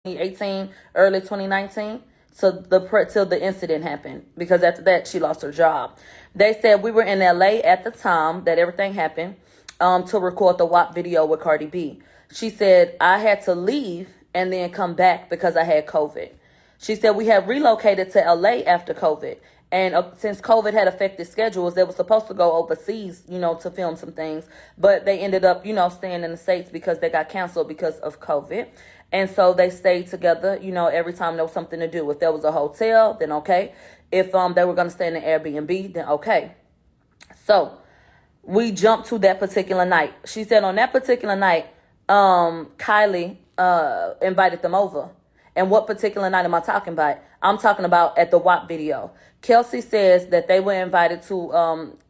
2018, early 2019, till the incident happened. Because after that, she lost her job. They said we were in LA at the time that everything happened, to record the WAP video with Cardi B. She said I had to leave and then come back because I had COVID. She said we had relocated to LA after COVID. And since COVID had affected schedules, they were supposed to go overseas, to film some things. But they ended up, staying in the States because they got canceled because of COVID. And so they stayed together, every time there was something to do. If there was a hotel, then okay. If they were going to stay in an Airbnb, then okay. So we jumped to that particular night. She said on that particular night, Kylie invited them over. And what particular night am I talking about? I'm talking about at the WAP video. Kelsey says that they were invited to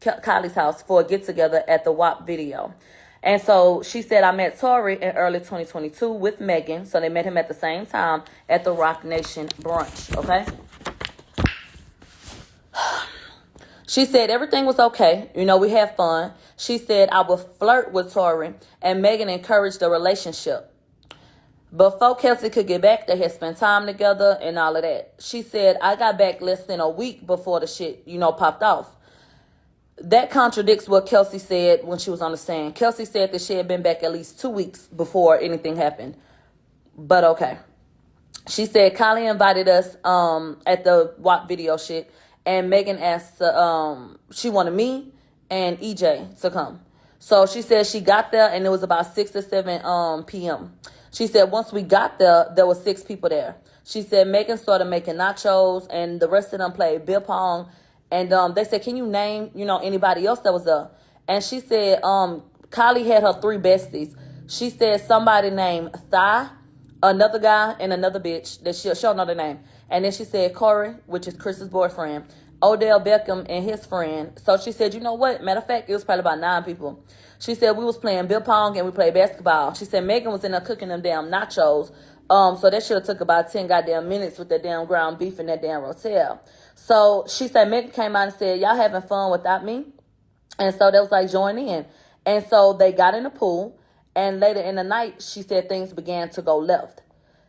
Kylie's house for a get-together at the WAP video. And so she said, I met Tory in early 2022 with Megan. So they met him at the same time at the Rock Nation brunch, okay? She said everything was okay. We had fun. She said I would flirt with Tory, and Megan encouraged the relationship. Before Kelsey could get back, they had spent time together and all of that. She said, I got back less than a week before the shit, popped off. That contradicts what Kelsey said when she was on the stand. Kelsey said that she had been back at least 2 weeks before anything happened. But okay. She said Kylie invited us at the WAP video shit. And Megan asked, she wanted me and EJ to come. So she said she got there and it was about 6 or 7 p.m. She said once we got there were 6 people there. She said Megan started making nachos and the rest of them played beer pong. And they said, can you name, anybody else that was there? And she said Kylie had her 3 besties. She said somebody named Thigh, another guy, and another bitch that she'll know the name. And then she said Corey, which is Chris's boyfriend, Odell Beckham and his friend. So she said, you know what? Matter of fact, it was probably about 9 people. She said we was playing beer pong and we played basketball. She said Megan was in there cooking them damn nachos. So that should have took about 10 goddamn minutes with that damn ground beef in that damn hotel. So she said Megan came out and said, y'all having fun without me? And so they was like, join in. And so they got in the pool. And later in the night, she said things began to go left.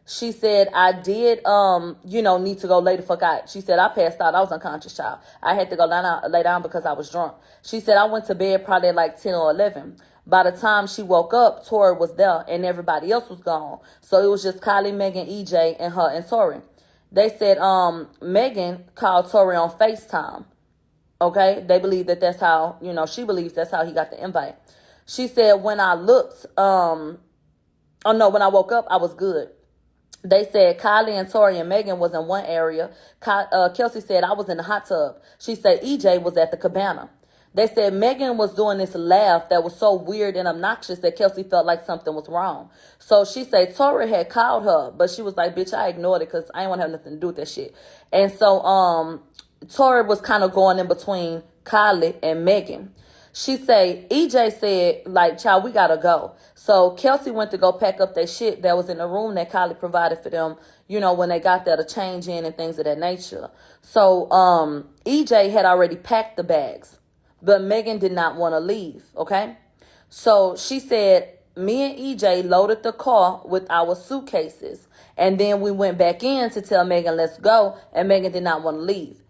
She said, I did, need to go lay the fuck out. She said, I passed out. I was unconscious, child. I had to go lay down because I was drunk. She said, I went to bed probably at like 10 or 11. By the time she woke up, Tory was there and everybody else was gone. So it was just Kylie, Megan, EJ, and her and Tory. They said Megan called Tory on FaceTime. Okay? They believe that that's how, she believes that's how he got the invite. She said, when I looked, when I woke up, I was good. They said Kylie and Tory and Megan was in one area. Kelsey said I was in the hot tub. She said EJ was at the cabana. They said Megan was doing this laugh that was so weird and obnoxious that Kelsey felt like something was wrong. So she said Tory had called her, but she was like, bitch, I ignored it because I didn't want to have nothing to do with that shit. And so Tory was kind of going in between Kylie and Megan. She said, EJ said, like, child, we got to go. So Kelsey went to go pack up their shit that was in the room that Kylie provided for them, when they got there to change in and things of that nature. So EJ had already packed the bags, but Megan did not want to leave, okay? So she said, me and EJ loaded the car with our suitcases, and then we went back in to tell Megan, let's go, and Megan did not want to leave.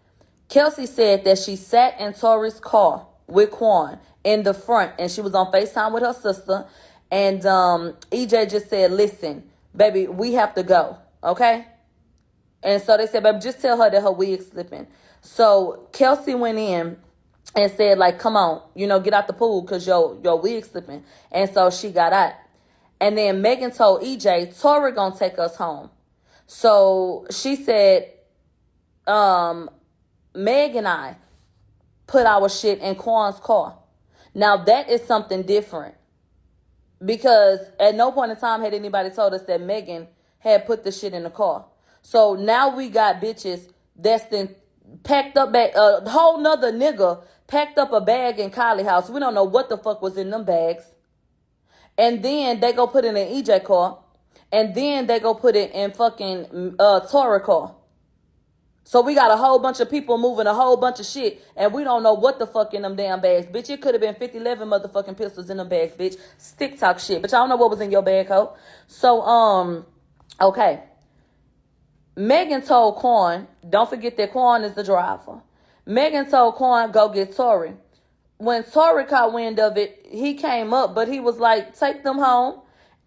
Kelsey said that she sat in Tory's car with Quan in the front, and she was on FaceTime with her sister, and EJ just said, listen, baby, we have to go, okay? And so they said, baby, just tell her that her wig's slipping. So Kelsey went in and said, like, come on, get out the pool because your wig's slipping. And so she got out. And then Megan told EJ, Tory gonna take us home. So she said, Meg and I put our shit in Quan's car. Now that is something different, because at no point in time had anybody told us that Megan had put the shit in the car. So now we got bitches that's then packed up a whole nother nigga packed up a bag in Kylie house. We don't know what the fuck was in them bags. And then they go put it in EJ car. And then they go put it in fucking Tory car. So we got a whole bunch of people moving a whole bunch of shit, and we don't know what the fuck in them damn bags, bitch. It could have been 50-11 motherfucking pistols in them bags, bitch. Stick talk shit, but y'all know what was in your bag, ho. So, okay. Megan told Quan, don't forget that Quan is the driver. Megan told Quan, go get Tory. When Tory caught wind of it, he came up, but he was like, take them home.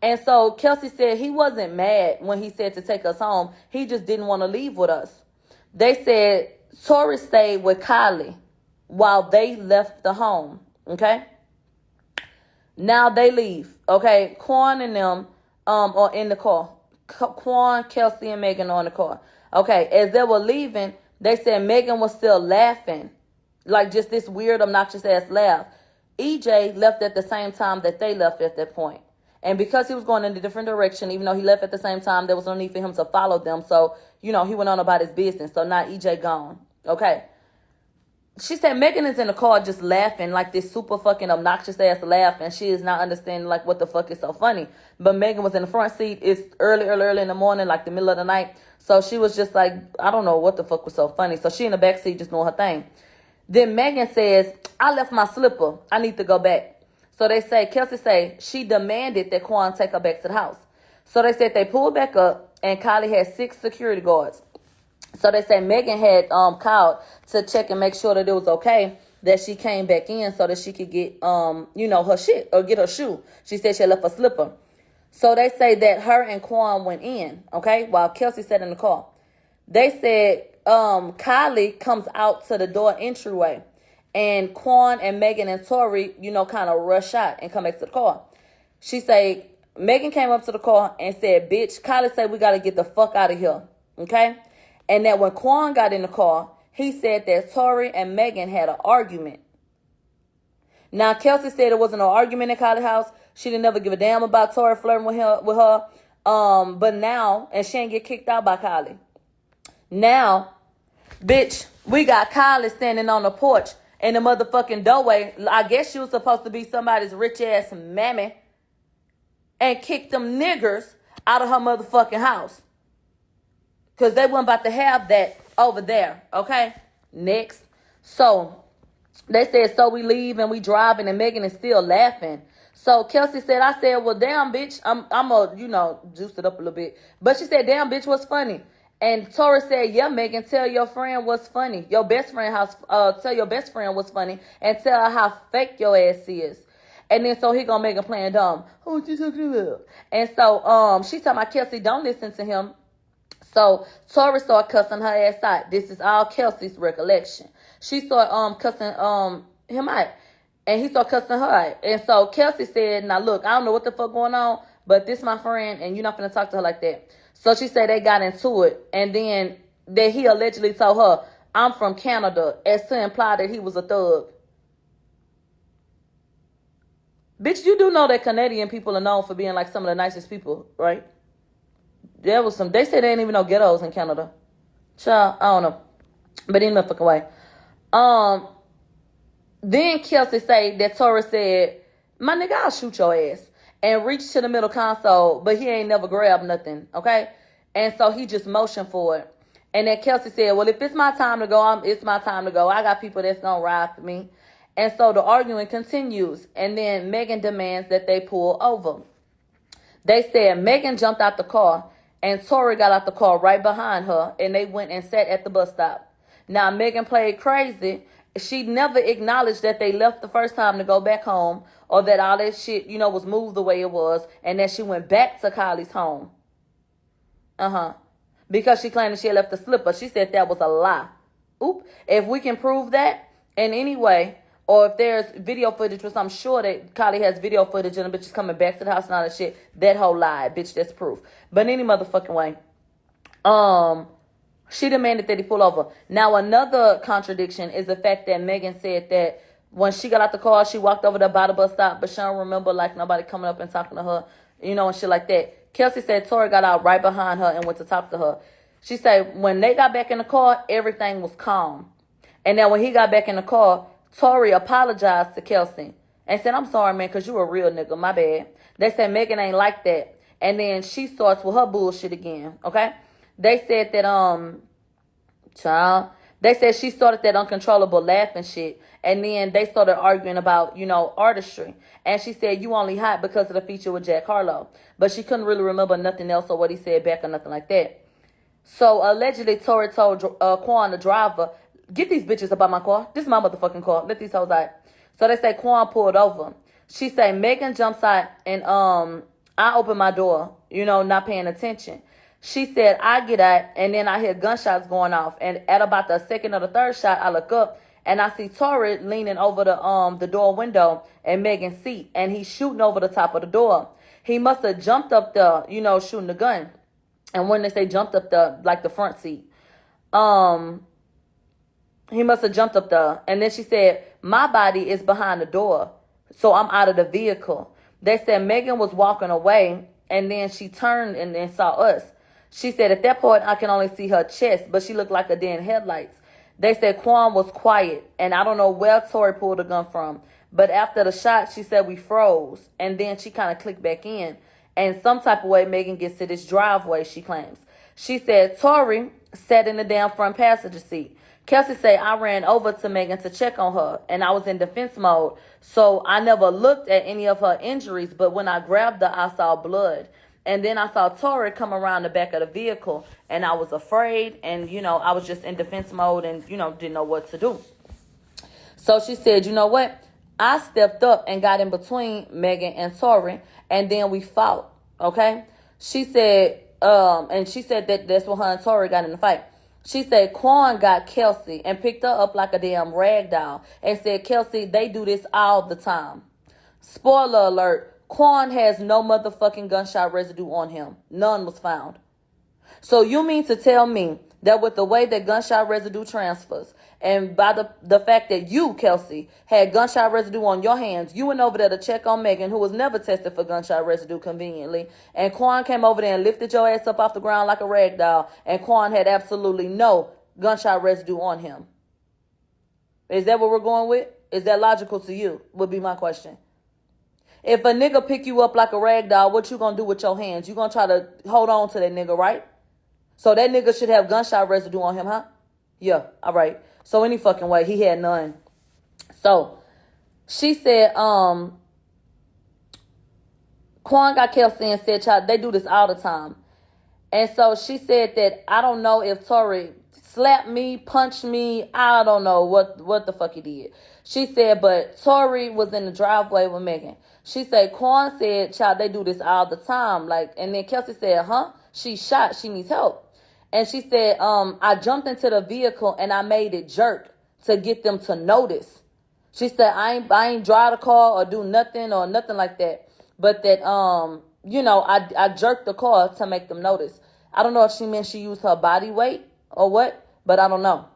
And so Kelsey said he wasn't mad when he said to take us home. He just didn't want to leave with us. They said Tory stayed with Kylie while they left the home. Okay? Now they leave. Okay? Quan and them are in the car. Quan, Kelsey, and Megan are in the car. Okay, as they were leaving, they said Megan was still laughing. Like just this weird, obnoxious ass laugh. EJ left at the same time that they left at that point. And because he was going in a different direction, even though he left at the same time, there was no need for him to follow them. So, he went on about his business. So now EJ gone. Okay. She said Megan is in the car just laughing, like this super fucking obnoxious ass laugh, and she is not understanding like what the fuck is so funny. But Megan was in the front seat. It's early in the morning, like the middle of the night. So she was just like, I don't know what the fuck was so funny. So she in the back seat just doing her thing. Then Megan says, I left my slipper. I need to go back. So they say, Kelsey say, she demanded that Quan take her back to the house. So they said they pulled back up, and Kylie had 6 security guards. So they say Megan had called to check and make sure that it was okay that she came back in so that she could get, her shit or get her shoe. She said she had left her slipper. So they say that her and Quan went in, okay, while Kelsey sat in the car. They said Kylie comes out to the door entryway, and Quan and Megan and Tory, kind of rush out and come back to the car. She say Megan came up to the car and said, bitch, Kylie said we got to get the fuck out of here, okay? And that when Quan got in the car, he said that Tory and Megan had an argument. Now, Kelsey said it wasn't an argument in Kylie's house. She didn't ever give a damn about Tory flirting with her. But now, and she didn't get kicked out by Kylie. Now, bitch, we got Kylie standing on the porch in the motherfucking doorway. I guess she was supposed to be somebody's rich-ass mammy. And kicked them niggers out of her motherfucking house. Because they weren't about to have that over there, okay? Next. So, they said, so we leave and we driving and Megan is still laughing. So, Kelsey said, I said, well, damn, bitch. I'm juice it up a little bit. But she said, damn, bitch, what's funny? And Tory said, yeah, Megan, tell your friend what's funny. Your best friend, tell your best friend what's funny and tell her how fake your ass is. And then so he gonna make a playing dumb. What you talking about? And so, she told my Kelsey, don't listen to him. So Tory started cussing her ass out. This is all Kelsey's recollection. She started cussing him out. And he started cussing her out. And so Kelsey said, now look, I don't know what the fuck going on, but this my friend and you're not gonna talk to her like that. So she said they got into it. And then that he allegedly told her, I'm from Canada, as to imply that he was a thug. Bitch, you do know that Canadian people are known for being like some of the nicest people, right? There was they said they didn't even know ghettos in Canada. Child, I don't know. But in the fucking way. Then Kelsey say that Tory said, my nigga, I'll shoot your ass. And reached to the middle console, but he ain't never grabbed nothing, okay? And so he just motioned for it. And then Kelsey said, well, if it's my time to go, it's my time to go. I got people that's gonna ride for me. And so the arguing continues. And then Megan demands that they pull over. They said Megan jumped out the car and Tory got out the car right behind her and they went and sat at the bus stop. Now, Megan played crazy. She never acknowledged that they left the first time to go back home or that all that shit, was moved the way it was and that she went back to Kylie's home. Because she claimed that she had left the slipper. She said that was a lie. Oop. If we can prove that in any way, or if there's video footage, which I'm sure that Kylie has video footage and the bitch is coming back to the house and all that shit, that whole lie, bitch, that's proof. But any motherfucking way, she demanded that he pull over. Now, another contradiction is the fact that Megan said that when she got out the car, she walked over there by the bus stop, but she don't remember, like, nobody coming up and talking to her, and shit like that. Kelsey said Tory got out right behind her and went to talk to her. She said when they got back in the car, everything was calm. And then when he got back in the car, Tory apologized to Kelsey and said, I'm sorry, man, because you a real nigga. My bad. They said Megan ain't like that. And then she starts with her bullshit again, okay? They said that, they said she started that uncontrollable laughing shit. And then they started arguing about, artistry. And she said, you only hot because of the feature with Jack Harlow. But she couldn't really remember nothing else or what he said back or nothing like that. So allegedly, Tory told Quan, the driver, get these bitches up out my car. This is my motherfucking car. Let these hoes out. So they say Quan pulled over. She say Megan jumps out and I open my door, not paying attention. She said I get out and then I hear gunshots going off. And at about the second or the third shot, I look up and I see Tory leaning over the door window and Megan's seat, and he's shooting over the top of the door. He must have jumped up there, shooting the gun. And when they say jumped up the front seat, he must have jumped up there. And then she said, my body is behind the door, so I'm out of the vehicle. They said Megan was walking away, and then she turned and then saw us. She said, at that point, I can only see her chest, but she looked like a deer in headlights. They said Quan was quiet, and I don't know where Tory pulled the gun from. But after the shot, she said we froze, and then she kind of clicked back in. And some type of way, Megan gets to this driveway, she claims. She said Tory sat in the damn front passenger seat. Kelsey say I ran over to Megan to check on her, and I was in defense mode, so I never looked at any of her injuries, but when I grabbed her, I saw blood. And then I saw Tory come around the back of the vehicle, and I was afraid, and, I was just in defense mode and, didn't know what to do. So she said, you know what? I stepped up and got in between Megan and Tory, and then we fought, okay? She said, and she said that's when her and Tory got in the fight. She said Quan got Kelsey and picked her up like a damn rag doll and said, Kelsey, they do this all the time. Spoiler alert. Quan has no motherfucking gunshot residue on him. None was found. So you mean to tell me that with the way that gunshot residue transfers, and by the fact that you, Kelsey, had gunshot residue on your hands, you went over there to check on Megan, who was never tested for gunshot residue conveniently, and Quan came over there and lifted your ass up off the ground like a rag doll, and Quan had absolutely no gunshot residue on him? Is that what we're going with? Is that logical to you? Would be my question. If a nigga pick you up like a rag doll, what you gonna do with your hands? You gonna try to hold on to that nigga, right? So that nigga should have gunshot residue on him, huh? Yeah, all right. So any fucking way, he had none. So she said, Quan got Kelsey and said, child, they do this all the time. And so she said that I don't know if Tory slapped me, punched me. I don't know what the fuck he did. She said, but Tory was in the driveway with Megan. She said, Quan said, child, they do this all the time. And then Kelsey said, huh? She's shot. She needs help. And she said, I jumped into the vehicle and I made it jerk to get them to notice. She said, I ain't drive the car or do nothing or nothing like that. But that, I jerked the car to make them notice. I don't know if she meant she used her body weight or what, but I don't know.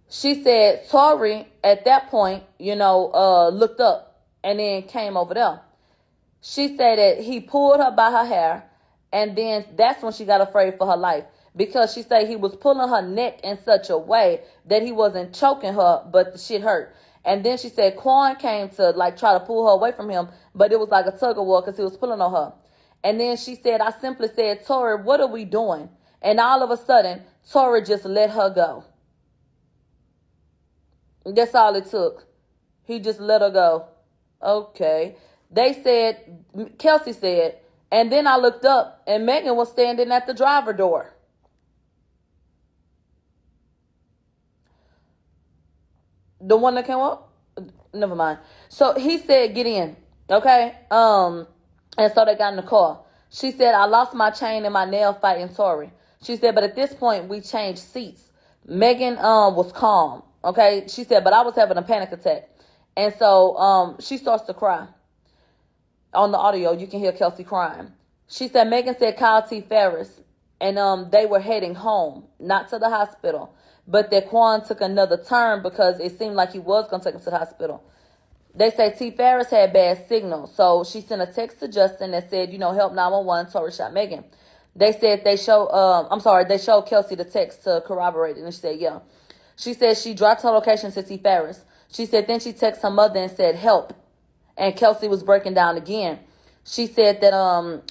She said Tory at that point, looked up and then came over there. She said that he pulled her by her hair, and then that's when she got afraid for her life, because she said he was pulling her neck in such a way that he wasn't choking her, but the shit hurt. And then she said Quan came to try to pull her away from him, but it was like a tug of war because he was pulling on her. And then she said, I simply said, Tory, what are we doing? And all of a sudden, Tory just let her go. That's all it took. He just let her go. Okay. They said, Kelsey said, and then I looked up and Megan was standing at the driver door. The one that came up? Never mind. So he said, get in. Okay. And so they got in the car. She said, I lost my chain and my nail fighting Tory. She said, but at this point we changed seats. Megan was calm. Okay. She said, but I was having a panic attack. And so she starts to cry. On the audio, you can hear Kelsey crying. She said Megan said call T. Ferris, and they were heading home, not to the hospital, but that Quan took another turn because it seemed like he was going to take him to the hospital. They say T. Ferris had bad signal, so she sent a text to Justin that said, help 911, Tory shot Megan. They said they showed Kelsey the text to corroborate it, and she said, yeah. She said she dropped her location to T. Ferris. She said then she texted her mother and said, help. And Kelsey was breaking down again. She said that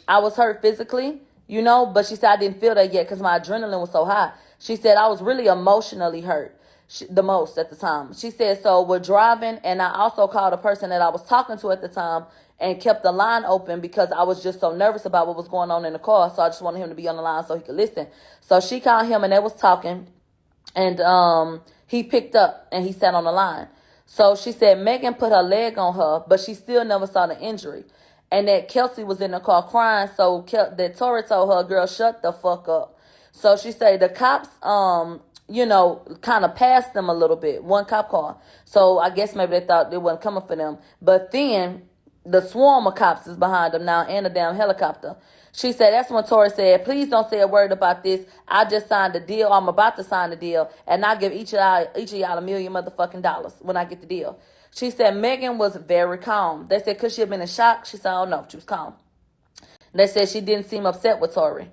I was hurt physically, but she said I didn't feel that yet because my adrenaline was so high. She said I was really emotionally hurt the most at the time. She said, so we're driving, and I also called a person that I was talking to at the time, and kept the line open because I was just so nervous about what was going on in the car. So I just wanted him to be on the line so he could listen. So she called him and they was talking, and he picked up and he sat on the line. So she said Megan put her leg on her, but she still never saw the injury. And that Kelsey was in the car crying, so that Tory told her, girl, shut the fuck up. So she said the cops, kind of passed them a little bit, one cop car. So I guess maybe they thought they wasn't coming for them. But then the swarm of cops is behind them now and a damn helicopter. She said that's when Tory said, please don't say a word about this. I just signed the deal. I'm about to sign the deal. And I'll give each of y'all $1 million motherfucking dollars when I get the deal. She said Megan was very calm. They said, could she have been in shock? She said, oh no, she was calm. They said she didn't seem upset with Tory.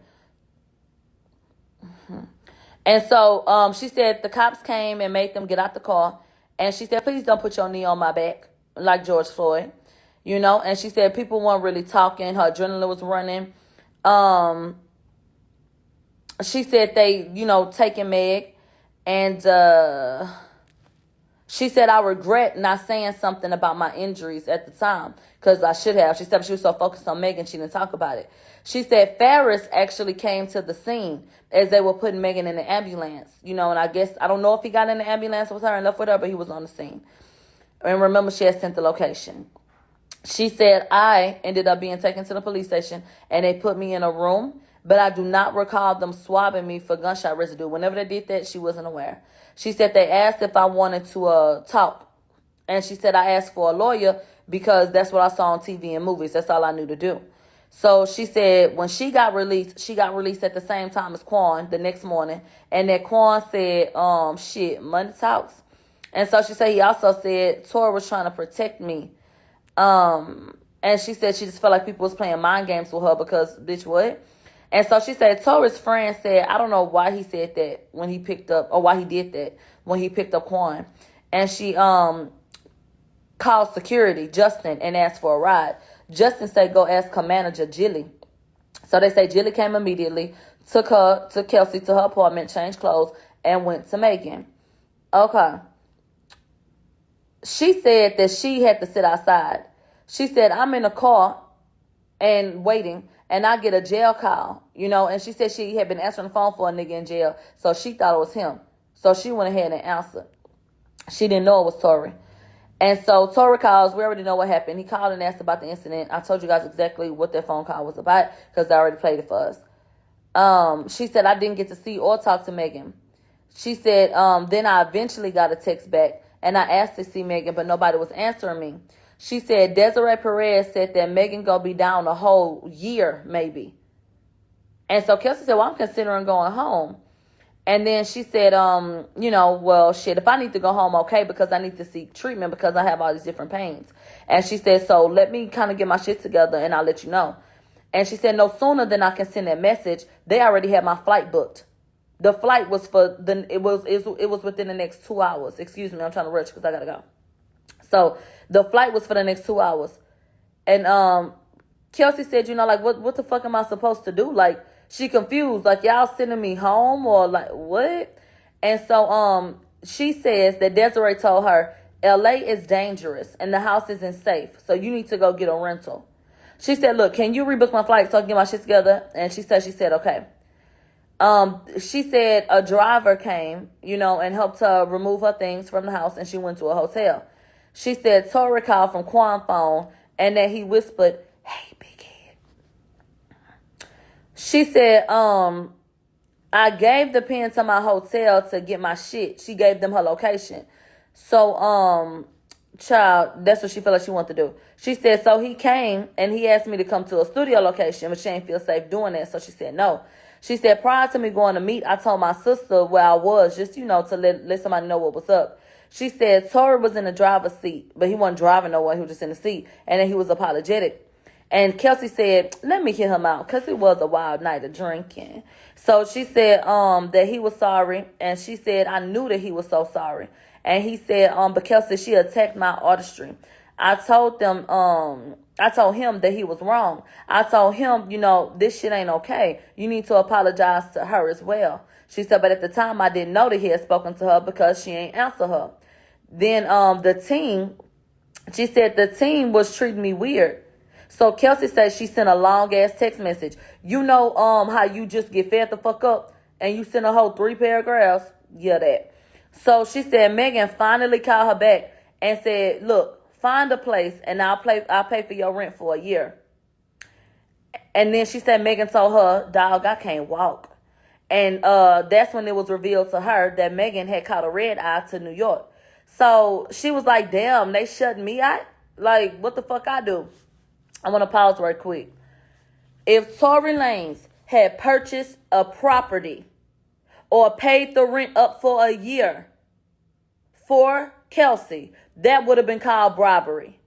And so she said the cops came and made them get out the car. And she said, please don't put your knee on my back like George Floyd. And she said people weren't really talking. Her adrenaline was running. She said they, taking Meg. And she said, I regret not saying something about my injuries at the time because I should have. She said she was so focused on Megan, she didn't talk about it. She said Ferris actually came to the scene as they were putting Megan in the ambulance. And I guess, I don't know if he got in the ambulance with her and left with her, but he was on the scene. And remember, she had sent the location. She said, I ended up being taken to the police station and they put me in a room, but I do not recall them swabbing me for gunshot residue. Whenever they did that, she wasn't aware. She said they asked if I wanted to talk. And she said I asked for a lawyer because that's what I saw on TV and movies. That's all I knew to do. So she said when she got released at the same time as Quan the next morning. And that Quan said, money talks. And so she said he also said Tory was trying to protect me. And she said she just felt like people was playing mind games with her because, bitch, what? And so she said Tory's friend said, I don't know why he said that when he picked up, or why he did that when he picked up Quan. And she called security, Justin, and asked for a ride. Justin said, go ask her manager, Jilly. So they say Jilly came immediately, took Kelsey to her apartment, changed clothes, and went to Megan. Okay. She said that she had to sit outside. She said, I'm in a car and waiting, and I get a jail call, and she said she had been answering the phone for a nigga in jail, so she thought it was him. So she went ahead and answered. She didn't know it was Tory. And so Tory calls. We already know what happened. He called and asked about the incident. I told you guys exactly what that phone call was about because I already played it for us. She said, I didn't get to see or talk to Megan. She said, then I eventually got a text back, and I asked to see Megan, but nobody was answering me. She said Desiree Perez said that Megan gonna be down a whole year, maybe. And so Kelsey said, well, I'm considering going home. And then she said, well, shit, if I need to go home, okay, because I need to seek treatment because I have all these different pains. And she said, so let me kind of get my shit together and I'll let you know. And she said, no sooner than I can send that message, they already had my flight booked. The flight was it was within the next 2 hours. Excuse me, I'm trying to rush because I gotta go. So the flight was for the next 2 hours. And Kelsey said, what the fuck am I supposed to do? Like, she confused, like, y'all sending me home or like what? And so she says that Desiree told her LA is dangerous and the house isn't safe, so you need to go get a rental. She said, look, can you rebook my flight so I can get my shit together? And she said okay. She said a driver came, and helped her remove her things from the house, and she went to a hotel. She said Tory called from Quan's phone and that he whispered, hey, big head. She said, I gave the pin to my hotel to get my shit. She gave them her location. So, child, that's what she felt like she wanted to do. She said, so he came and he asked me to come to a studio location, but she didn't feel safe doing that. So she said no. She said, prior to me going to meet, I told my sister where I was, just, to let somebody know what was up. She said Tory was in the driver's seat, but he wasn't driving nowhere. He was just in the seat. And then he was apologetic. And Kelsey said, let me hear him out, because it was a wild night of drinking. So she said that he was sorry. And she said, I knew that he was so sorry. And he said, but Kelsey, she attacked my artistry. I told him that he was wrong. I told him, this shit ain't okay. You need to apologize to her as well. She said, but at the time, I didn't know that he had spoken to her because she ain't answer her. Then she said the team was treating me weird. So Kelsey says she sent a long ass text message. You know how you just get fed the fuck up and you send a whole 3 paragraphs? Yeah, that. So she said Megan finally called her back and said, look, find a place and I'll pay for your rent for a year. And then she said Megan told her, dog, I can't walk. And that's when it was revealed to her that Megan had caught a red eye to New York. So she was like, damn, they shut me out? Like, what the fuck I do? I want to pause right quick. If Tory Lanez had purchased a property or paid the rent up for a year for Kelsey, that would have been called bribery.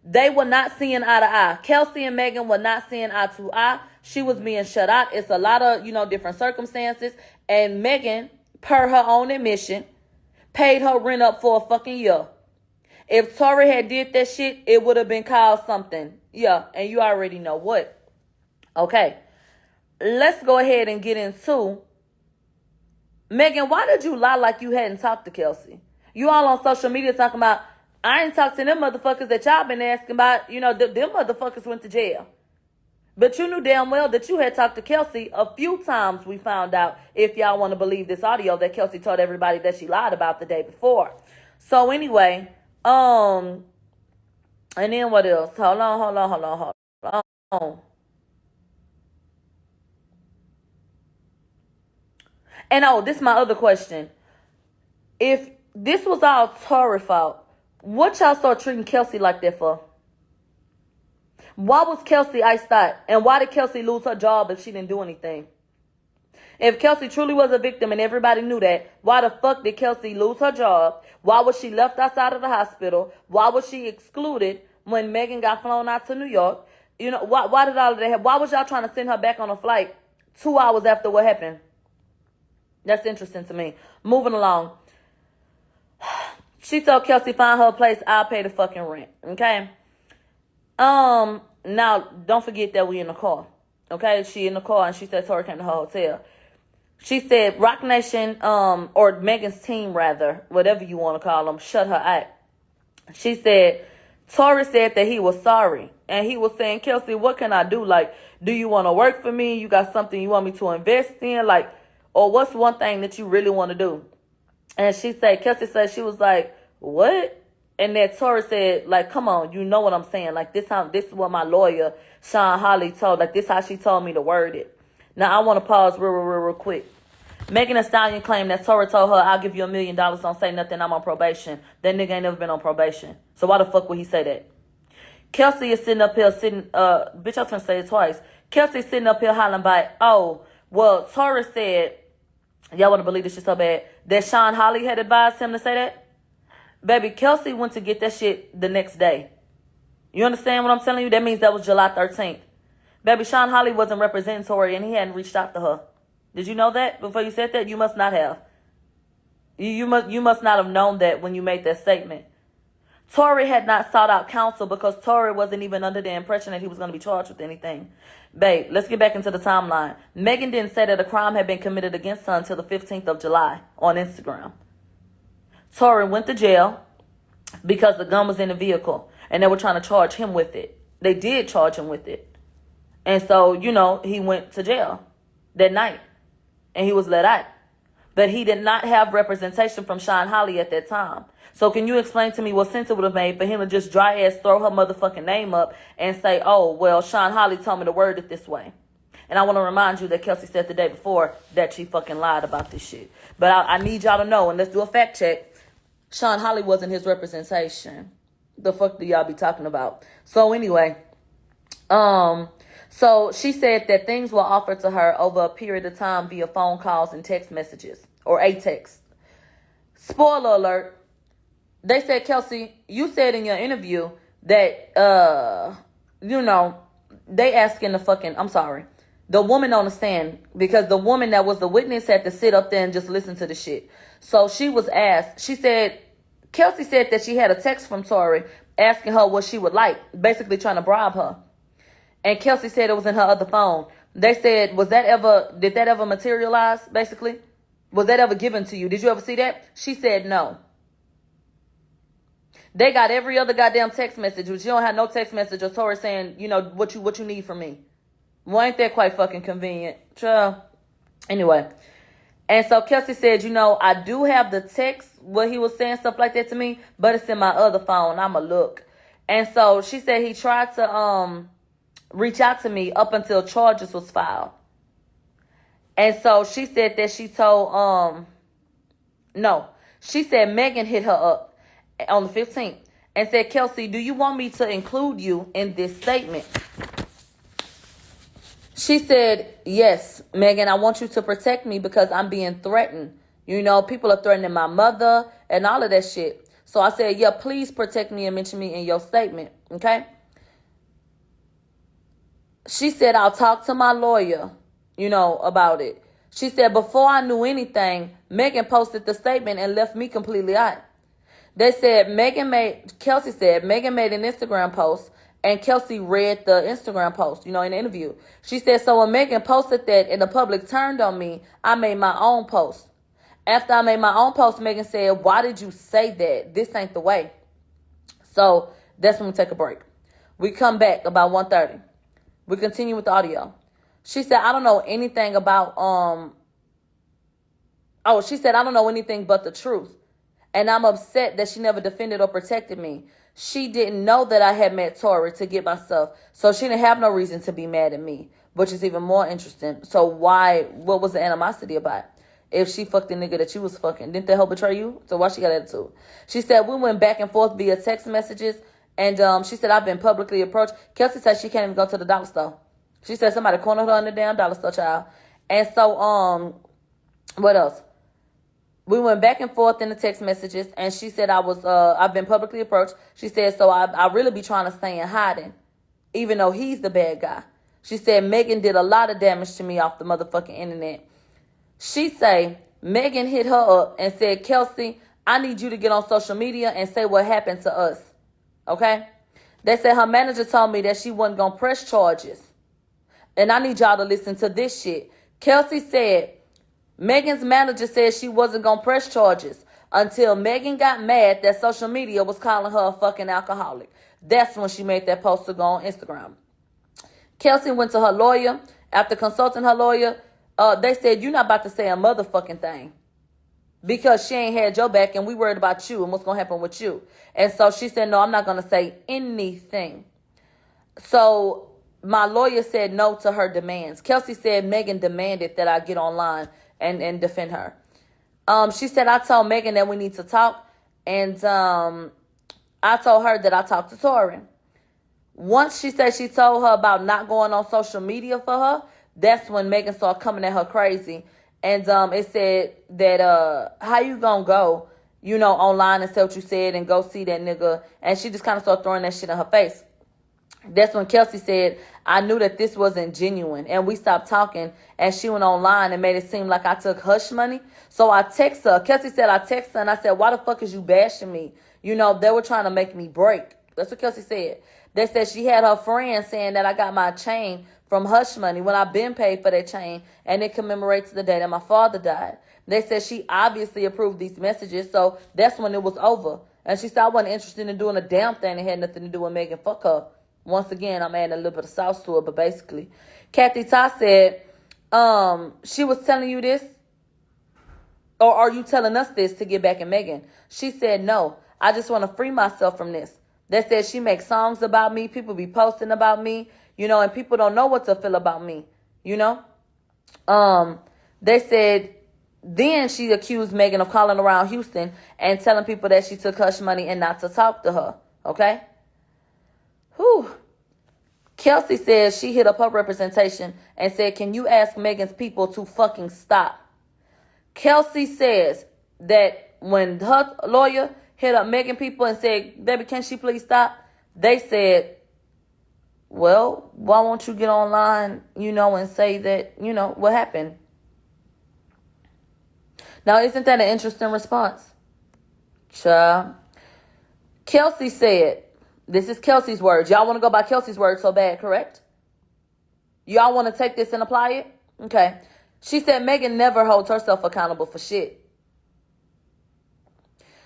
They were not seeing eye to eye. Kelsey and Megan were not seeing eye to eye. She was being shut out. It's a lot of, different circumstances. And Megan, per her own admission, paid her rent up for a fucking year. If Tory had did that shit, it would have been called something. Yeah, and you already know what. Okay, let's go ahead and get into Megan. Why did you lie like you hadn't talked to Kelsey? You all on social media talking about, I ain't talked to them motherfuckers that y'all been asking about. Them motherfuckers went to jail. But you knew damn well that you had talked to Kelsey a few times, we found out, if y'all want to believe this audio that Kelsey told everybody that she lied about the day before. So anyway, and then what else? Hold on. And this is my other question. If this was all Tory's fault, what y'all start treating Kelsey like that for? Why was Kelsey iced out? And why did Kelsey lose her job if she didn't do anything? If Kelsey truly was a victim and everybody knew that, why the fuck did Kelsey lose her job? Why was she left outside of the hospital? Why was she excluded when Megan got flown out to New York? Why did all of that happen? Why was y'all trying to send her back on a flight 2 hours after what happened? That's interesting to me. Moving along. She told Kelsey, find her a place, I'll pay the fucking rent. Okay? Now, don't forget that we in the car. Okay? She in the car and she said Tory came to her hotel. She said Rock Nation, or Megan's team rather, whatever you want to call them, shut her out. She said, Tory said that he was sorry. And he was saying, Kelsey, what can I do? Like, do you want to work for me? You got something you want me to invest in? Like, or what's one thing that you really want to do? And Kelsey said, she was like, what? And that Tory said, like, come on, you know what I'm saying? Like, this is what my lawyer, Sean Holly, told. Like, this how she told me to word it. Now, I want to pause real quick. Megan Thee Stallion claimed that Tory told her, I'll give you $1 million, don't say nothing, I'm on probation. That nigga ain't never been on probation. So why the fuck would he say that? Kelsey is sitting up here, bitch, I was going to say it twice. Kelsey's sitting up here hollering by, well, Tory said, y'all want to believe this shit so bad, that Sean Holly had advised him to say that? Baby, Kelsey went to get that shit the next day. You understand what I'm telling you? That means that was July 13th. Baby, Sean Holly wasn't representing Tory and he hadn't reached out to her. Did you know that before you said that? You must not have. You must not have known that when you made that statement. Tory had not sought out counsel because Tory wasn't even under the impression that he was going to be charged with anything. Babe, let's get back into the timeline. Megan didn't say that a crime had been committed against her until the 15th of July on Instagram. Tory went to jail because the gun was in the vehicle and they were trying to charge him with it. They did charge him with it. And so, he went to jail that night and he was let out. But he did not have representation from Sean Holly at that time. So can you explain to me what sense it would have made for him to just dry ass throw her motherfucking name up and say, oh, well, Sean Holly told me to word it this way. And I want to remind you that Kelsey said the day before that she fucking lied about this shit. But I need y'all to know, and let's do a fact check, Sean Holly wasn't his representation. The fuck do y'all be talking about? So anyway, so she said that things were offered to her over a period of time via phone calls and text messages, or a text. Spoiler alert. They said, Kelsey, you said in your interview that, they asking the woman on the stand, because the woman that was the witness had to sit up there and just listen to the shit. So she was asked, Kelsey said that she had a text from Tory asking her what she would like, basically trying to bribe her. And Kelsey said it was in her other phone. They said, did that ever materialize, basically? Was that ever given to you? Did you ever see that? She said no. They got every other goddamn text message, but you don't have no text message or Tory saying, you know, what you need from me. Well, ain't that quite fucking convenient? Child. Anyway. And so Kelsey said, you know, I do have the text where he was saying stuff like that to me, but it's in my other phone. I'ma look. And so she said he tried to reach out to me up until charges was filed. And so she said that she told no. She said Megan hit her up on the 15th and said, Kelsey, do you want me to include you in this statement? She said, yes, Megan, I want you to protect me because I'm being threatened. You know, people are threatening my mother and all of that shit. So I said, yeah, please protect me and mention me in your statement, okay? She said, I'll talk to my lawyer, you know, about it. She said, before I knew anything, Megan posted the statement and left me completely out. They said, Kelsey said, Megan made an Instagram post and Kelsey read the Instagram post, you know, in the interview. She said, so when Megan posted that and the public turned on me, I made my own post. After I made my own post, Megan said, why did you say that? This ain't the way. So that's when we take a break. We come back about 1:30. We continue with the audio. She said, I don't know anything about, she said, I don't know anything but the truth. And I'm upset that she never defended or protected me. She didn't know that I had met Tory to get my stuff. So she didn't have no reason to be mad at me, which is even more interesting. So what was the animosity about? If she fucked the nigga that you was fucking, didn't that help betray you? So why she got attitude? She said, we went back and forth via text messages. And she said, I've been publicly approached. Kelsey said she can't even go to the dollar store. She said somebody cornered her in the damn dollar store, child. And so, what else? We went back and forth in the text messages, and she said I've been publicly approached. She said, so I really be trying to stay in hiding, even though he's the bad guy. She said Megan did a lot of damage to me off the motherfucking internet. She say Megan hit her up and said, Kelsey, I need you to get on social media and say what happened to us. Okay? They said her manager told me that she wasn't going to press charges. And I need y'all to listen to this shit. Kelsey said, Megan's manager said she wasn't going to press charges until Megan got mad that social media was calling her a fucking alcoholic. That's when she made that post to go on Instagram. Kelsey went to her lawyer. After consulting her lawyer, they said, you're not about to say a motherfucking thing because she ain't had your back and we worried about you and what's going to happen with you. And so she said, no, I'm not going to say anything. So my lawyer said no to her demands. Kelsey said Megan demanded that I get online and defend her. She said, I told Megan that we need to talk. And I told her that I talked to Tory. Once she said she told her about not going on social media for her, that's when Megan started coming at her crazy. And it said that, how you gonna go, you know, online and say what you said and go see that nigga. And she just kind of started throwing that shit in her face. That's when Kelsey said, I knew that this wasn't genuine. And we stopped talking. And she went online and made it seem like I took hush money. So I text her. Kelsey said, I text her and I said, why the fuck is you bashing me? You know, they were trying to make me break. That's what Kelsey said. They said she had her friend saying that I got my chain from hush money when I've been paid for that chain. And it commemorates the day that my father died. They said she obviously approved these messages. So that's when it was over. And she said I wasn't interested in doing a damn thing that had nothing to do with Megan. Fuck her. Once again, I'm adding a little bit of sauce to it, but basically, Kathy Todd said, she was telling you this, or are you telling us this to get back at Megan? She said, no, I just want to free myself from this. They said she makes songs about me, people be posting about me, you know, and people don't know what to feel about me, you know? They said, then she accused Megan of calling around Houston and telling people that she took hush money and not to talk to her, okay? Whew. Kelsey says she hit up her representation and said, can you ask Megan's people to fucking stop? Kelsey says that when her lawyer hit up Megan people and said, baby, can she please stop? They said, well, why won't you get online, you know, and say that, you know, what happened? Now, isn't that an interesting response? Child. Kelsey said, this is Kelsey's words. Y'all want to go by Kelsey's words so bad, correct? Y'all want to take this and apply it? Okay. She said Megan never holds herself accountable for shit.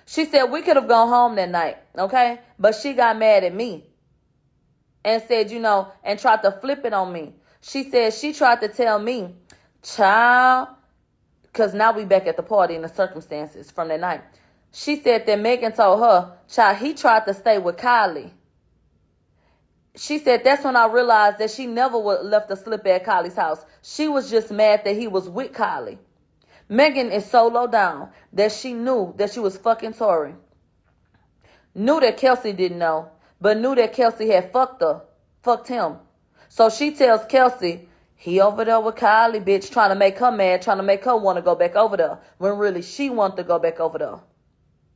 She said, we could have gone home that night, okay? But she got mad at me and said, and tried to flip it on me. She said she tried to tell me, child, because now we back at the party and the circumstances from that night. She said that Megan told her, child, he tried to stay with Kylie. She said that's when I realized that she never would left a slip at Kylie's house. She was just mad that he was with Kylie. Megan is so low down that she knew that she was fucking Tory. Knew that Kelsey didn't know, but knew that Kelsey had fucked him. So she tells Kelsey, he over there with Kylie, bitch, trying to make her mad, trying to make her want to go back over there, when really she wanted to go back over there.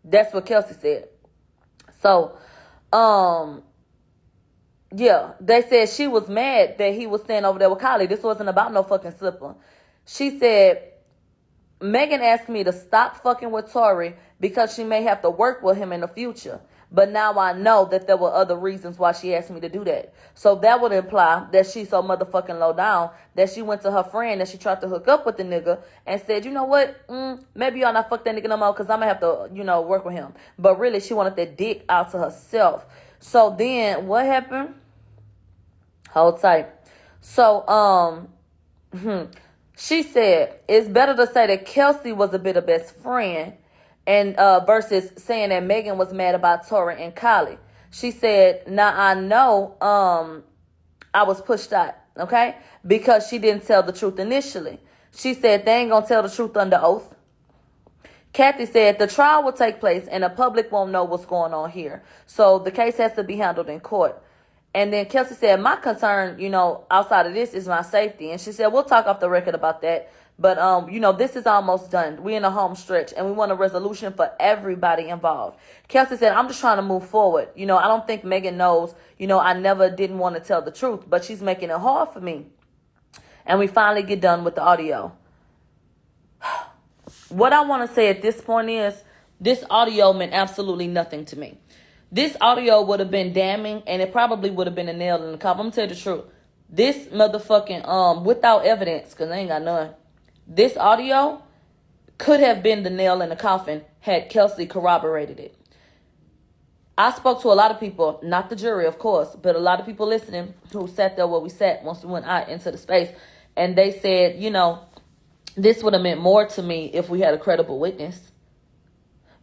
That's what Kelsey said. So, yeah, they said she was mad that he was staying over there with Kylie. This wasn't about no fucking slipper. She said, Megan asked me to stop fucking with Tory because she may have to work with him in the future. But now I know that there were other reasons why she asked me to do that. So that would imply that she's so motherfucking low down that she went to her friend and she tried to hook up with the nigga and said, you know what? Maybe y'all not fuck that nigga no more because I'm going to have to, work with him. But really, she wanted that dick out to herself. So then what happened? Hold tight. So, she said, it's better to say that Kelsey was a bit of best friend and versus saying that Megan was mad about Tory and Kylie. She said, now I know I was pushed out, okay? Because she didn't tell the truth initially. She said they ain't gonna tell the truth under oath. Kathy said the trial will take place and the public won't know what's going on here. So the case has to be handled in court. And then Kelsey said, my concern, outside of this is my safety. And she said, we'll talk off the record about that. But, this is almost done. We're in a home stretch and we want a resolution for everybody involved. Kelsey said, I'm just trying to move forward. I don't think Megan knows, I never didn't want to tell the truth, but she's making it hard for me. And we finally get done with the audio. What I want to say at this point is this audio meant absolutely nothing to me. This audio would have been damning, and it probably would have been a nail in the coffin. I'm going to tell you the truth. This motherfucking, without evidence, because I ain't got none, this audio could have been the nail in the coffin had Kelsey corroborated it. I spoke to a lot of people, not the jury, of course, but a lot of people listening who sat there where we sat once we went out into the space, and they said, this would have meant more to me if we had a credible witness.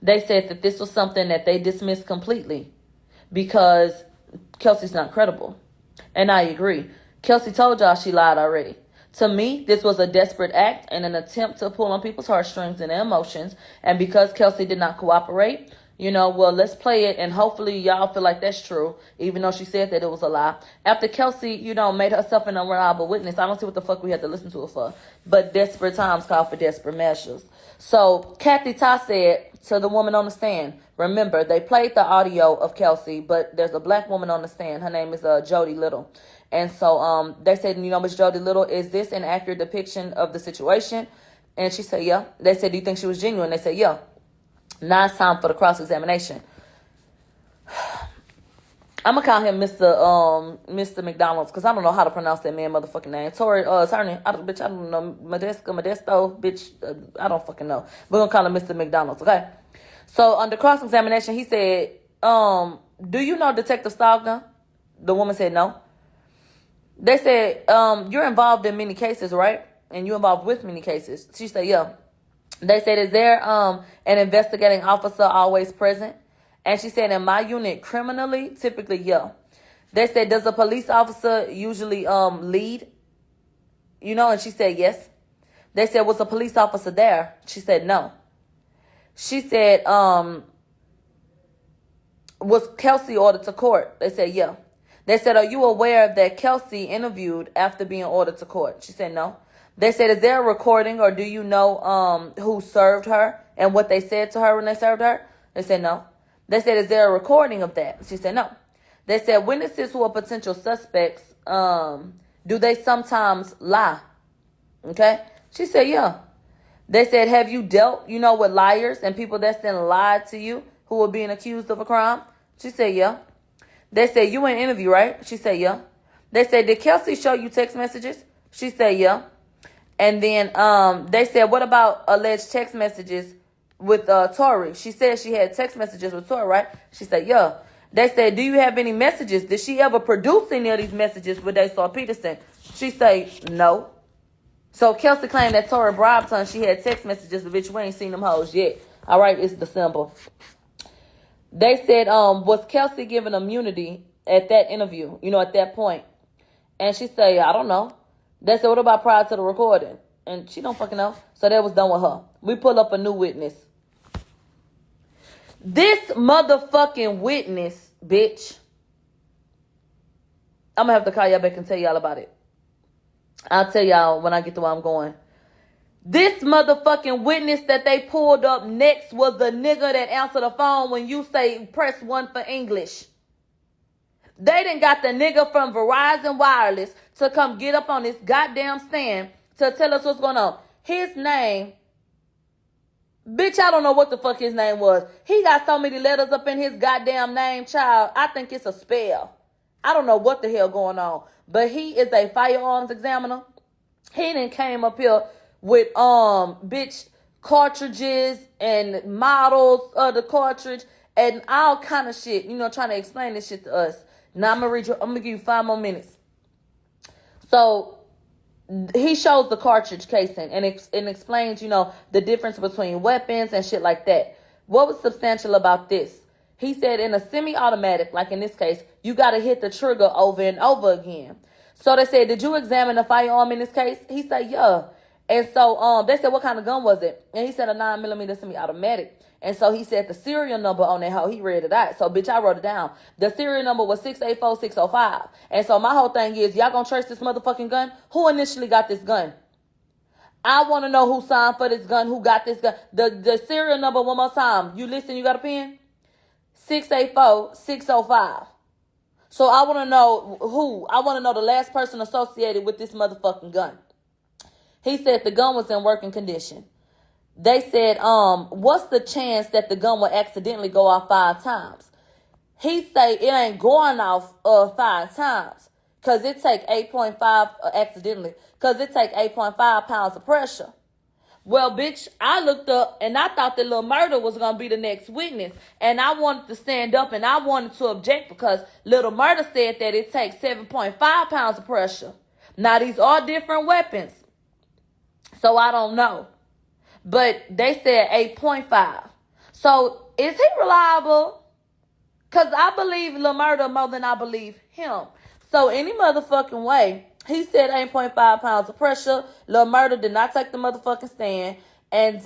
They said that this was something that they dismissed completely because Kelsey's not credible. And I agree. Kelsey told y'all she lied already. To me, this was a desperate act and an attempt to pull on people's heartstrings and their emotions. And because Kelsey did not cooperate, let's play it and hopefully y'all feel like that's true, even though she said that it was a lie. After Kelsey, made herself an unreliable witness, I don't see what the fuck we had to listen to her for. But desperate times call for desperate measures. So Kathy Ty said to the woman on the stand, remember, they played the audio of Kelsey, but there's a black woman on the stand. Her name is Jody Little. And so they said, Miss Jody Little, is this an accurate depiction of the situation? And she said, yeah. They said, do you think she was genuine? They said, yeah. Now it's time for the cross-examination. I'm going to call him Mr. McDonald's because I don't know how to pronounce that man motherfucking name. Tory, attorney, I don't know, Modesto, bitch, I don't fucking know. We're going to call him Mr. McDonald's, okay? So under cross-examination, he said, do you know Detective Stogner? The woman said no. They said, you're involved in many cases, right? And you're involved with many cases. She said, yeah. They said, is there an investigating officer always present? And she said, in my unit, criminally, typically, yeah. They said, does a police officer usually lead? And she said, yes. They said, was a police officer there? She said, no. She said, was Kelsey ordered to court? They said, yeah. They said, are you aware that Kelsey interviewed after being ordered to court? She said, no. They said, is there a recording or do you know who served her and what they said to her when they served her? They said, no. They said, is there a recording of that? She said, no. They said, witnesses who are potential suspects, do they sometimes lie? Okay. She said, yeah. They said, have you dealt, with liars and people that's then lied to you who are being accused of a crime? She said, yeah. They said, you in an interview, right? She said, yeah. They said, did Kelsey show you text messages? She said, yeah. And then they said, what about alleged text messages with Tory. She said she had text messages with Tory, right? She said, yeah. They said, do you have any messages? Did she ever produce any of these messages with they saw Peterson? She said, no. So Kelsey claimed that Tory bribed her and she had text messages, but bitch, we ain't seen them hoes yet. All right, it's the symbol. They said, was Kelsey given immunity at that interview, at that point? And she said, I don't know. They said, what about prior to the recording? And she don't fucking know. So that was done with her. We pull up a new witness. This motherfucking witness, bitch. I'm going to have to call y'all back and tell y'all about it. I'll tell y'all when I get to where I'm going. This motherfucking witness that they pulled up next was the nigga that answered the phone when you say press 1 for English. They done got the nigga from Verizon Wireless to come get up on this goddamn stand to tell us what's going on. His name, bitch, I don't know what the fuck his name was. He got so many letters up in his goddamn name, child. I think it's a spell. I don't know what the hell going on. But he is a firearms examiner. He done came up here with bitch cartridges and models of the cartridge and all kind of shit, trying to explain this shit to us. Now I'm gonna give you 5 more minutes. So he shows the cartridge casing and explains, the difference between weapons and shit like that. What was substantial about this? He said in a semi-automatic, like in this case, you got to hit the trigger over and over again. So they said, did you examine the firearm in this case? He said, yeah. And so they said, what kind of gun was it? And he said a 9mm semi-automatic. And so he said the serial number on that hoe. He read it out. So, bitch, I wrote it down. The serial number was 684605. And so my whole thing is, y'all gonna trace this motherfucking gun? Who initially got this gun? I want to know who signed for this gun, who got this gun. The serial number one more time. You listen, you got a pen? 684605. So I want to know who. I want to know the last person associated with this motherfucking gun. He said the gun was in working condition. They said, what's the chance that the gun will accidentally go off 5 times? He say it ain't going off 5 times. Because it take 8.5 accidentally. Because it take 8.5 pounds of pressure. Well, bitch, I looked up and I thought that Lil Murda was going to be the next witness. And I wanted to stand up and I wanted to object because Lil Murda said that it takes 7.5 pounds of pressure. Now, these are different weapons. So I don't know. But they said 8.5. So is he reliable? Because I believe Lil Murda more than I believe him. So any motherfucking way, he said 8.5 pounds of pressure. Lil Murda did not take the motherfucking stand. And,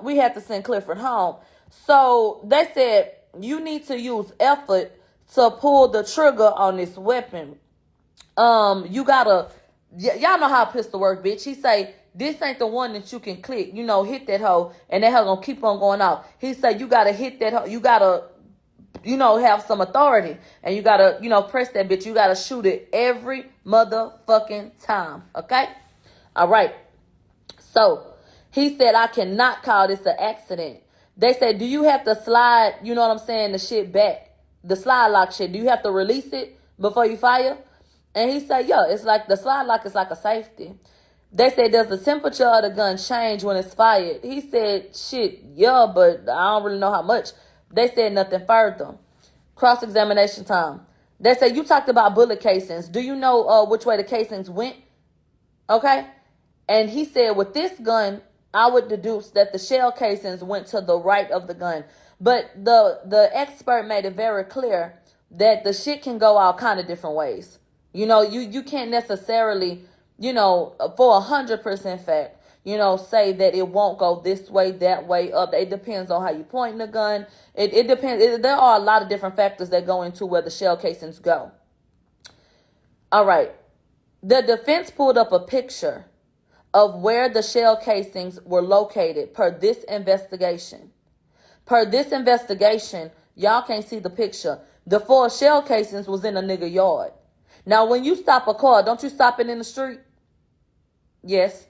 we had to send Clifford home. So they said you need to use effort to pull the trigger on this weapon. You gotta, y'all know how a pistol work, bitch. He say, this ain't the one that you can click, hit that hoe, and that hoe gonna keep on going off. He said, you gotta hit that hoe, you gotta, have some authority, and you gotta, press that bitch. You gotta shoot it every motherfucking time, okay? All right. So, he said, I cannot call this an accident. They said, do you have to slide, the shit back? The slide lock shit, do you have to release it before you fire? And he said, yeah, it's like, the slide lock is like a safety. They said, does the temperature of the gun change when it's fired? He said, shit, yeah, but I don't really know how much. They said nothing further. Cross-examination time. They said, you talked about bullet casings. Do you know which way the casings went? Okay? And he said, with this gun, I would deduce that the shell casings went to the right of the gun. But the expert made it very clear that the shit can go all kind of different ways. You can't necessarily, for 100% fact, say that it won't go this way, that way, up. It depends on how you point the gun. It depends. There are a lot of different factors that go into where the shell casings go. All right. The defense pulled up a picture of where the shell casings were located per this investigation. Per this investigation, y'all can't see the picture. The 4 shell casings was in a nigga yard. Now, when you stop a car, don't you stop it in the street? Yes.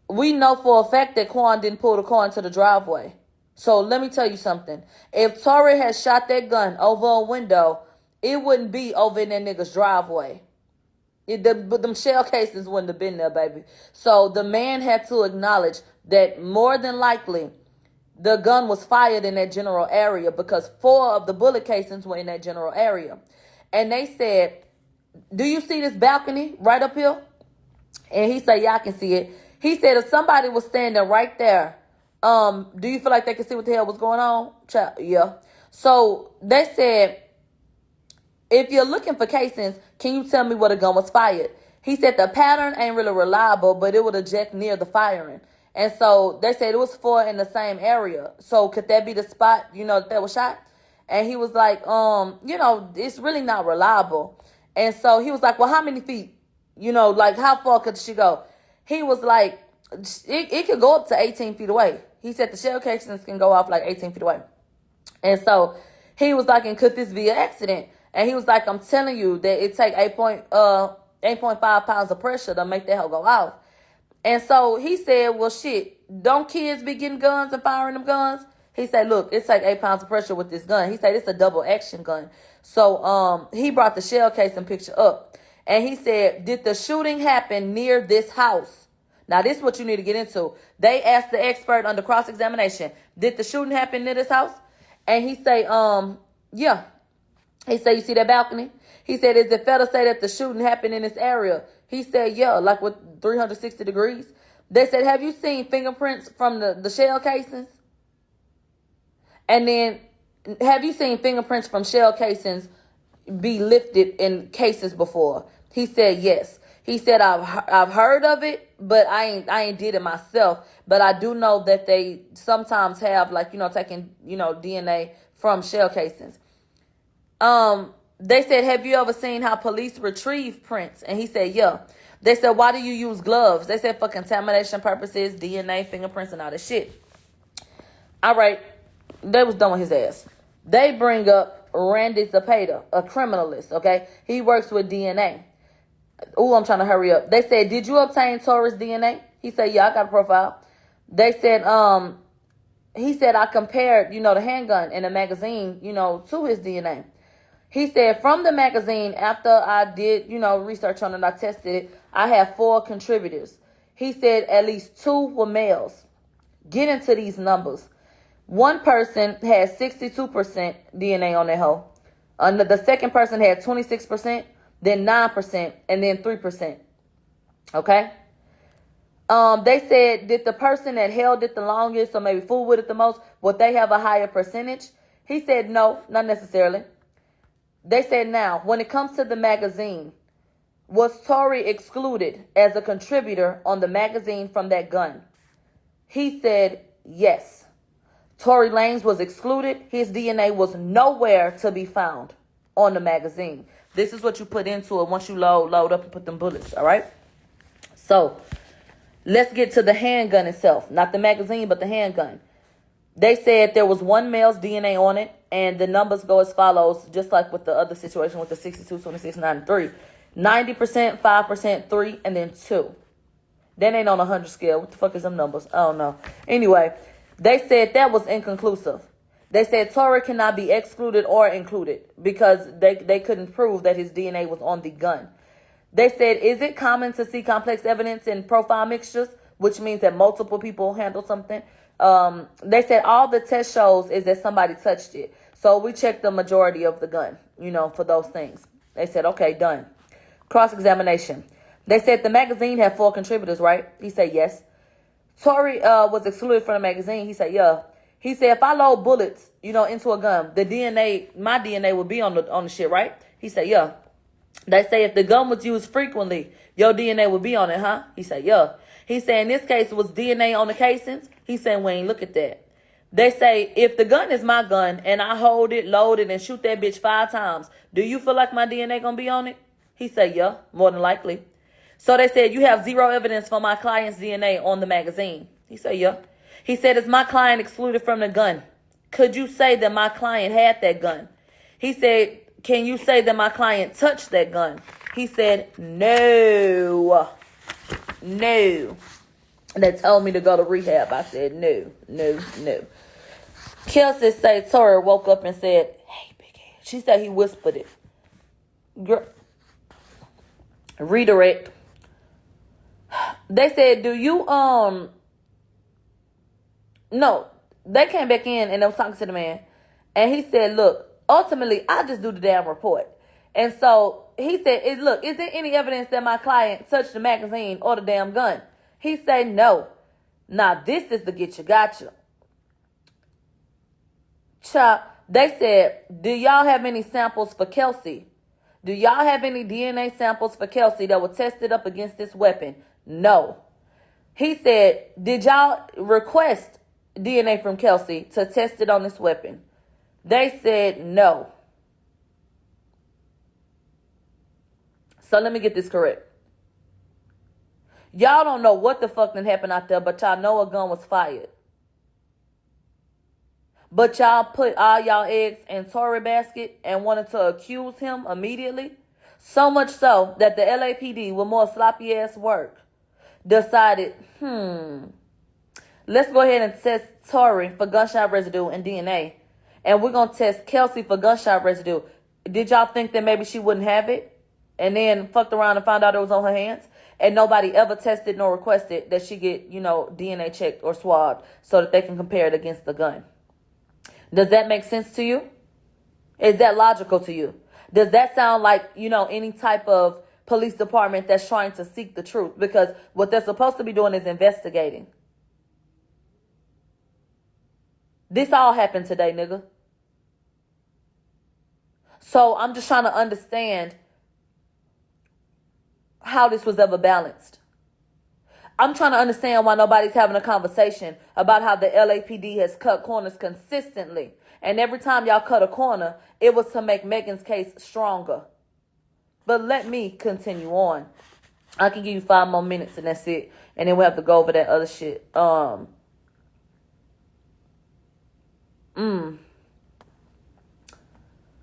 We know for a fact that Quan didn't pull the car into the driveway. So let me tell you something. If Tory had shot that gun over a window, it wouldn't be over in that nigga's driveway. But them shell casings wouldn't have been there, baby. So the man had to acknowledge that more than likely the gun was fired in that general area because 4 of the bullet casings were in that general area. And they said, do you see this balcony right up here? And he said, yeah, I can see it. He said, if somebody was standing right there, do you feel like they could see what the hell was going on? Yeah. So they said, if you're looking for casings, can you tell me where the gun was fired? He said the pattern ain't really reliable, but it would eject near the firing. And so they said it was 4 in the same area. So could that be the spot, that was shot? And he was like, it's really not reliable. And so he was like, well, how many feet? Like how far could she go? He was like, it could go up to 18 feet away. He said the shell casings can go off like 18 feet away. And so he was like, and could this be an accident? And he was like, I'm telling you that it take 8.5 pounds of pressure to make that hell go off. And so he said, well, shit, don't kids be getting guns and firing them guns? He said, look, it's like 8 pounds of pressure with this gun. He said, it's a double action gun. So he brought the shell casing picture up. And he said, did the shooting happen near this house? Now, this is what you need to get into. They asked the expert under cross-examination, did the shooting happen near this house? And he say, yeah. He said, you see that balcony? He said, is it fair to say that the shooting happened in this area? He said, yeah, like with 360 degrees. They said, have you seen fingerprints from the shell casings? And then, have you seen fingerprints from shell casings be lifted in cases before? He said, yes. He said, I've heard of it, but I ain't did it myself. But I do know that they sometimes have, like, taking, DNA from shell casings. They said, have you ever seen how police retrieve prints? And he said, yeah. They said, why do you use gloves? They said, for contamination purposes, DNA, fingerprints, and all that shit. All right. They was done with his ass. They bring up Randy Zapata, a criminalist, okay? He works with DNA. Ooh, I'm trying to hurry up. They said, did you obtain Tory's DNA? He said, yeah, I got a profile. They said, he said, I compared, the handgun in the magazine, to his DNA. He said, from the magazine, after I did, research on it, I tested it, I have 4 contributors. He said at least 2 were males. Get into these numbers. One person had 62% DNA on their hoe. The second person had 26%, then 9%, and then 3%. Okay? They said, did the person that held it the longest or maybe fooled with it the most, would they have a higher percentage? He said, no, not necessarily. They said, now, when it comes to the magazine, was Tory excluded as a contributor on the magazine from that gun? He said, yes. Tory Lanez was excluded. His DNA was nowhere to be found on the magazine. This is what you put into it once you load up and put them bullets, all right? So, let's get to the handgun itself. Not the magazine, but the handgun. They said there was 1 male's DNA on it, and the numbers go as follows, just like with the other situation with the 62, 26, 9, and 3. 90%, 5%, 3, and then 2. That ain't on a 100 scale. What the fuck is them numbers? I don't know. Anyway, they said that was inconclusive. They said Tory cannot be excluded or included because they couldn't prove that his DNA was on the gun. They said, is it common to see complex evidence in profile mixtures, which means that multiple people handle something? They said all the test shows is that somebody touched it. So we checked the majority of the gun, for those things. They said, okay, done. Cross-examination. They said the magazine had 4 contributors, right? He said, yes. Tory was excluded from the magazine. He said, yeah. He said, if I load bullets, into a gun, the DNA, my DNA would be on the shit, right? He said, yeah. They say if the gun was used frequently, your DNA would be on it, huh? He said, yeah. He said, in this case, it was DNA on the casings. He said, we ain't look at that. They say, if the gun is my gun and I hold it, load it, and shoot that bitch 5 times, do you feel like my DNA gonna be on it? He said, yeah, more than likely. So they said, you have 0 evidence for my client's DNA on the magazine. He said, yeah. He said, is my client excluded from the gun? Could you say that my client had that gun? He said, can you say that my client touched that gun? He said, no. No. They told me to go to rehab. I said, no. Kelsey say Tory woke up and said, hey, big head. She said he whispered it. Girl. Redirect. They said, do you, no. they came back in and they was talking to the man. And he said, look, ultimately, I just do the damn report. And so he said, look, is there any evidence that my client touched the magazine or the damn gun? He said, no. Now, this is the get you gotcha. They said, do y'all have any samples for Kelsey? Do y'all have any DNA samples for Kelsey that were tested up against this weapon? No. He said, did y'all request DNA from Kelsey to test it on this weapon? They said no. So let me get this correct. Y'all don't know what the fuck done happened out there, but y'all know a gun was fired. But y'all put all y'all eggs in Tory basket and wanted to accuse him immediately. So much so that the LAPD, with more sloppy ass work, decided, let's go ahead and test Tory for gunshot residue and DNA. And we're going to test Kelsey for gunshot residue. Did y'all think that maybe she wouldn't have it? And then fucked around and found out it was on her hands? And nobody ever tested nor requested that she get, DNA checked or swabbed so that they can compare it against the gun. Does that make sense to you? Is that logical to you? Does that sound like, any type of police department that's trying to seek the truth? Because what they're supposed to be doing is investigating. This all happened today, nigga. So I'm just trying to understand how this was ever balanced. I'm trying to understand why nobody's having a conversation about how the LAPD has cut corners consistently. And every time y'all cut a corner, it was to make Megan's case stronger. But let me continue on. I can give you 5 more minutes and that's it. And then we'll have to go over that other shit.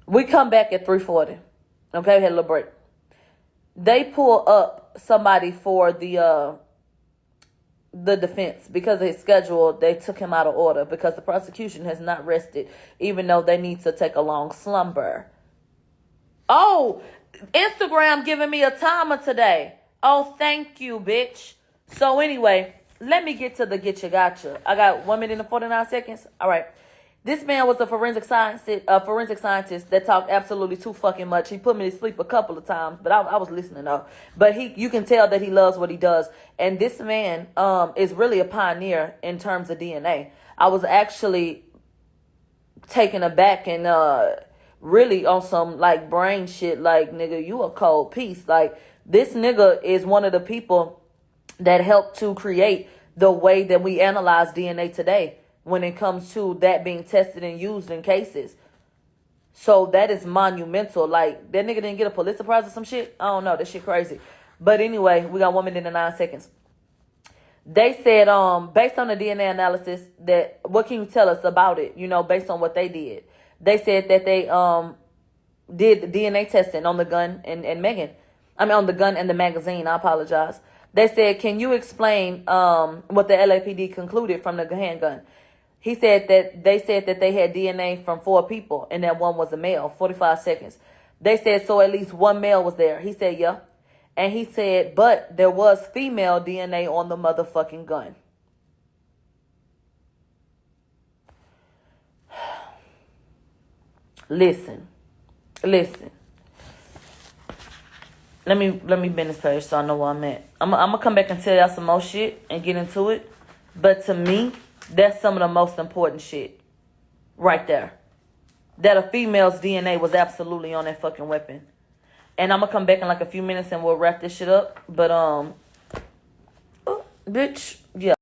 We come back at 3:40. Okay, we had a little break. They pull up somebody for the defense because they scheduled. They took him out of order because the prosecution has not rested, even though they need to take a long slumber. Oh, Instagram giving me a timer today. Oh, thank you, bitch. So anyway, let me get to the get you gotcha. I got 1 minute and 49 seconds. All right. This man was a forensic scientist that talked absolutely too fucking much. He put me to sleep a couple of times, but I was listening though. But you can tell that he loves what he does. And this man is really a pioneer in terms of DNA. I was actually taken aback and really on some like brain shit. Like, nigga, you a cold piece. Like, this nigga is one of the people that helped to create the way that we analyze DNA today, when it comes to that being tested and used in cases. So that is monumental. Like, that nigga didn't get a Pulitzer Prize or some shit. I don't know. That shit crazy. But anyway, we got 1 minute and 9 seconds. They said, based on the DNA analysis, that what can you tell us about it? Based on what they did. They said that they did the DNA testing on the gun and Megan. On the gun and the magazine. I apologize. They said, can you explain what the LAPD concluded from the handgun? He said that they said that they had DNA from 4 people and that one was a male. 45 seconds. They said, so at least one male was there. He said, yeah. And he said, but there was female DNA on the motherfucking gun. Listen. Let me bend this page so I know where I'm at. I'm gonna come back and tell y'all some more shit and get into it. But to me, that's some of the most important shit right there. That a female's DNA was absolutely on that fucking weapon. And I'm going to come back in like a few minutes and we'll wrap this shit up. But, bitch, yeah.